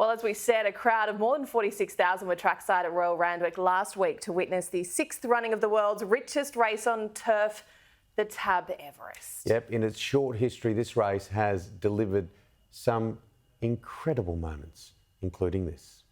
Well, as we said, a crowd of more than 46,000 were trackside at Royal Randwick last week to witness the 6th running of the world's richest race on turf, the Tab Everest. Yep, in its short history, this race has delivered some incredible moments, including this.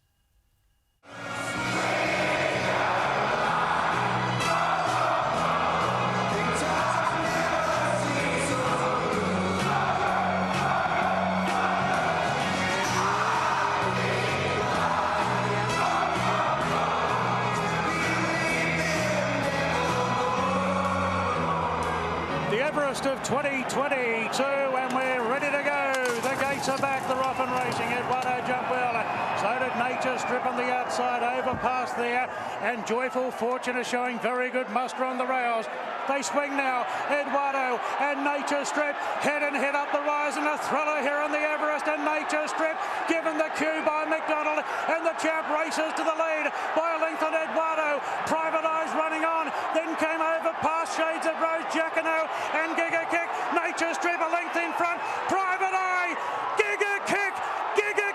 The Everest of 2022, and we're ready to go. The gates are back, they're off and racing. Eduardo jumped well. So did Nature Strip on the outside, overpass there. And Joyful Fortune is showing very good muster on the rails. They swing now. Eduardo and Nature Strip head and head up the rise, and a thriller here on the Everest. And Nature Strip given the cue by McDonald, and the champ races to the lead by a length on Eduardo. Private Eyes running on, then came over past Shades of Rose, Jacquino and Giga Kick. Nature Strip a length in front. Private Eye, Giga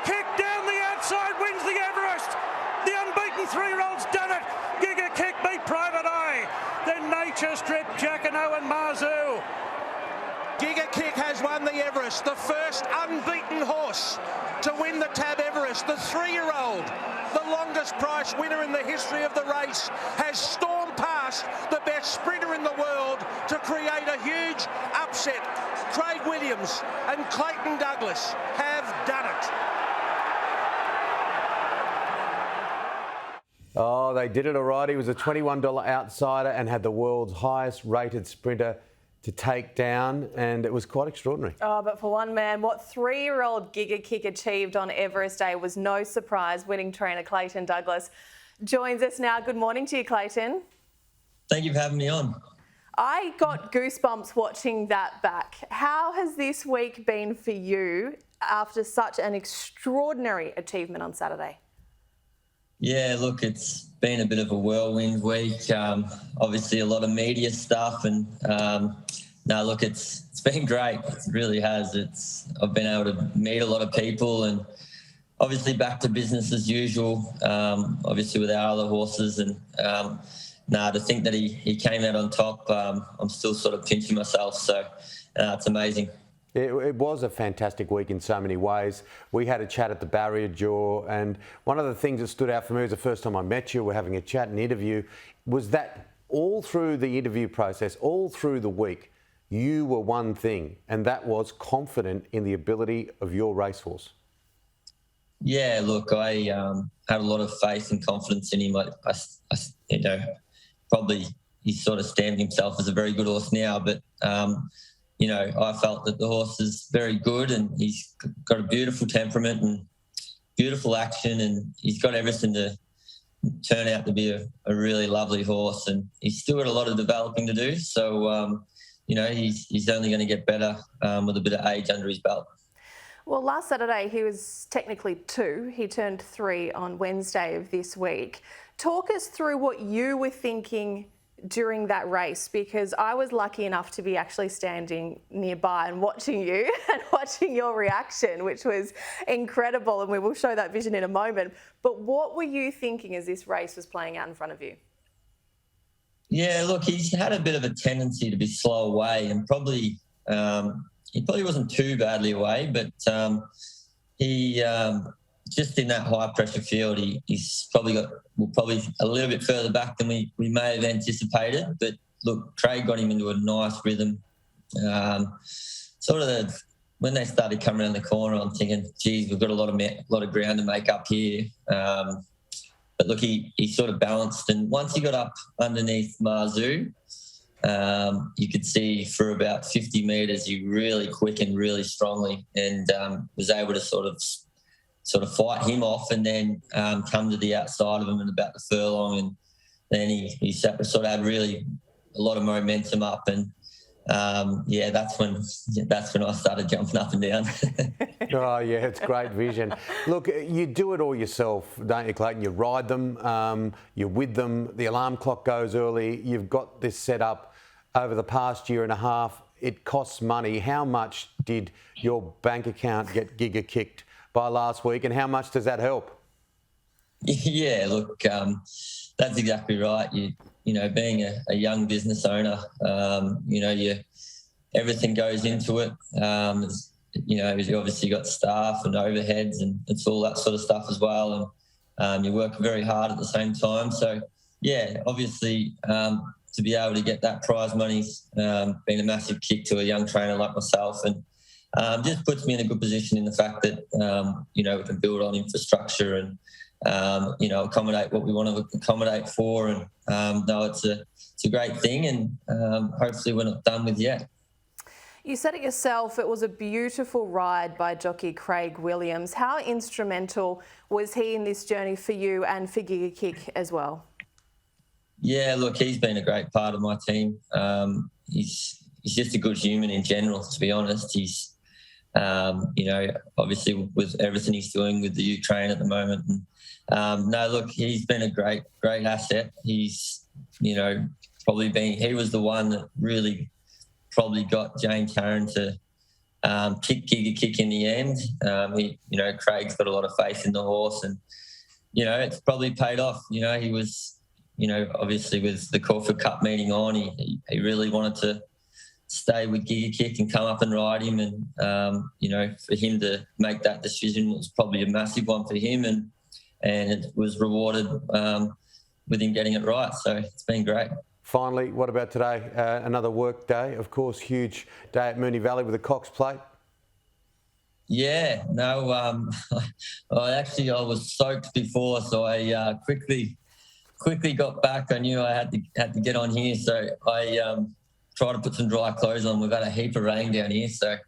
Kick down the outside, wins the Everest. The unbeaten 3-year-old's done it. Giga Kick beat Private Eye. Then Nature Strip, Jacquino and Marzu. Giga Kick has won the Everest, the first unbeaten horse to win the Tab Everest. The 3-year-old, the longest price winner in the history of the race, has stormed past the best sprinter in the world to create a huge upset. Craig Williams and Clayton Douglas have done it. Oh, they did it all right. He was a $21 outsider and had the world's highest rated sprinter to take down, and it was quite extraordinary. Oh, but for one man, what 3-year-old Giga Kick achieved on Everest Day was no surprise. Winning trainer Clayton Douglas joins us now. Good morning to you, Clayton. Thank you for having me on. I got goosebumps watching that back. How has this week been for you after such an extraordinary achievement on Saturday? Yeah, look, it's been a bit of a whirlwind week. Obviously, a lot of media stuff, and no, look, it's been great. It really has. I've been able to meet a lot of people, and obviously back to business as usual. Obviously with our other horses, and to think that he came out on top, I'm still sort of pinching myself. So it's amazing. It was a fantastic week in so many ways. We had a chat at the Barrier Jaw, and one of the things that stood out for me was the first time I met you, we're having a chat and interview, was that all through the interview process, all through the week, you were one thing, and that was confident in the ability of your racehorse. Yeah, look, I had a lot of faith and confidence in him. Probably he sort of stamped himself as a very good horse now, but I felt that the horse is very good, and he's got a beautiful temperament and beautiful action, and he's got everything to turn out to be a really lovely horse, and he's still got a lot of developing to do. So, he's only going to get better with a bit of age under his belt. Well, last Saturday he was technically 2. He turned 3 on Wednesday of this week. Talk us through what you were thinking during that race, because I was lucky enough to be actually standing nearby and watching you and watching your reaction, which was incredible, and we will show that vision in a moment. But what were you thinking as this race was playing out in front of you? Yeah, look, he's had a bit of a tendency to be slow away, and probably he probably wasn't too badly away, but he just in that high pressure field, he's probably a little bit further back than we may have anticipated. But look, Craig got him into a nice rhythm. When they started coming around the corner, I'm thinking, geez, we've got a lot of ground to make up here. But look, he sort of balanced, and once he got up underneath Marzu, you could see for about 50 metres, he really quickened really strongly, and was able to sort of fight him off, and then come to the outside of him in about the furlong, and then he sort of had really a lot of momentum up, and that's when I started jumping up and down. Oh yeah, it's great vision. Look, you do it all yourself, don't you, Clayton? You ride them, you're with them. The alarm clock goes early. You've got this set up over the past year and a half. It costs money. How much did your bank account get Giga kicked by last week, and how much does that help? Yeah, look, that's exactly right. You know, being a young business owner, you know, everything goes into it. You know, you obviously got staff and overheads, and it's all that sort of stuff as well. And you work very hard at the same time. So, yeah, obviously, to be able to get that prize money's been a massive kick to a young trainer like myself, and just puts me in a good position in the fact that you know, we can build on infrastructure and you know, accommodate what we want to accommodate for. And no, it's a great thing, and hopefully we're not done with yet. You said it yourself, it was a beautiful ride by jockey Craig Williams. How instrumental was he in this journey for you and for Giga Kick as well? Yeah, look, he's been a great part of my team. He's just a good human in general, to be honest. He's, you know, obviously with everything he's doing with the Ukraine at the moment. And, no, look, he's been a great asset. He's, you know, he was the one that really probably got James Harron to kick Giga Kick in the end. You know, Craig's got a lot of faith in the horse, and, you know, it's probably paid off. You know, he was, you know, obviously with the Caulfield Cup meeting on, he really wanted to stay with Giga Kick and come up and ride him. And, you know, for him to make that decision was probably a massive one for him, and it was rewarded with him getting it right. So it's been great. Finally, what about today? Another work day, of course, huge day at Moonee Valley with the Cox Plate. Yeah, no, I was soaked before, so I quickly got back. I knew I had to get on here, so I tried to put some dry clothes on. We've had a heap of rain down here, so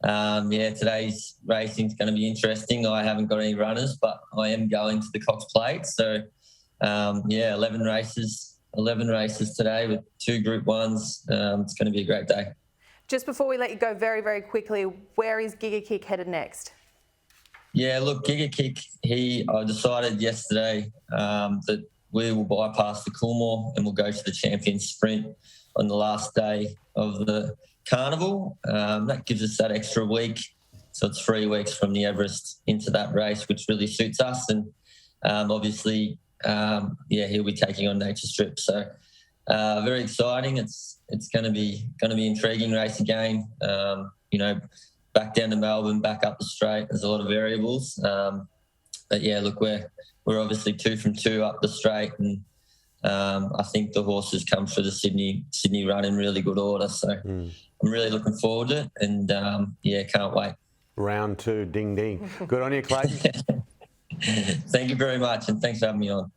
yeah, today's racing's going to be interesting. I haven't got any runners, but I am going to the Cox Plate, so yeah, 11 races today with 2 Group 1s. It's going to be a great day. Just before we let you go, very, very quickly, where is Giga Kick headed next? Yeah, look, Giga Kick, I decided yesterday that we will bypass the Coolmore and we'll go to the Champions Sprint on the last day of the carnival. That gives us that extra week. So it's 3 weeks from the Everest into that race, which really suits us. And obviously, yeah, he'll be taking on Nature Strip. So very exciting. It's going to be intriguing race again. You know, back down to Melbourne, back up the straight. There's a lot of variables. But yeah, look, we're obviously 2 from 2 up the straight, and I think the horses come through the Sydney run in really good order. So I'm really looking forward to it, and yeah, can't wait. Round 2, ding ding. Good on you, Clayton. Thank you very much, and thanks for having me on.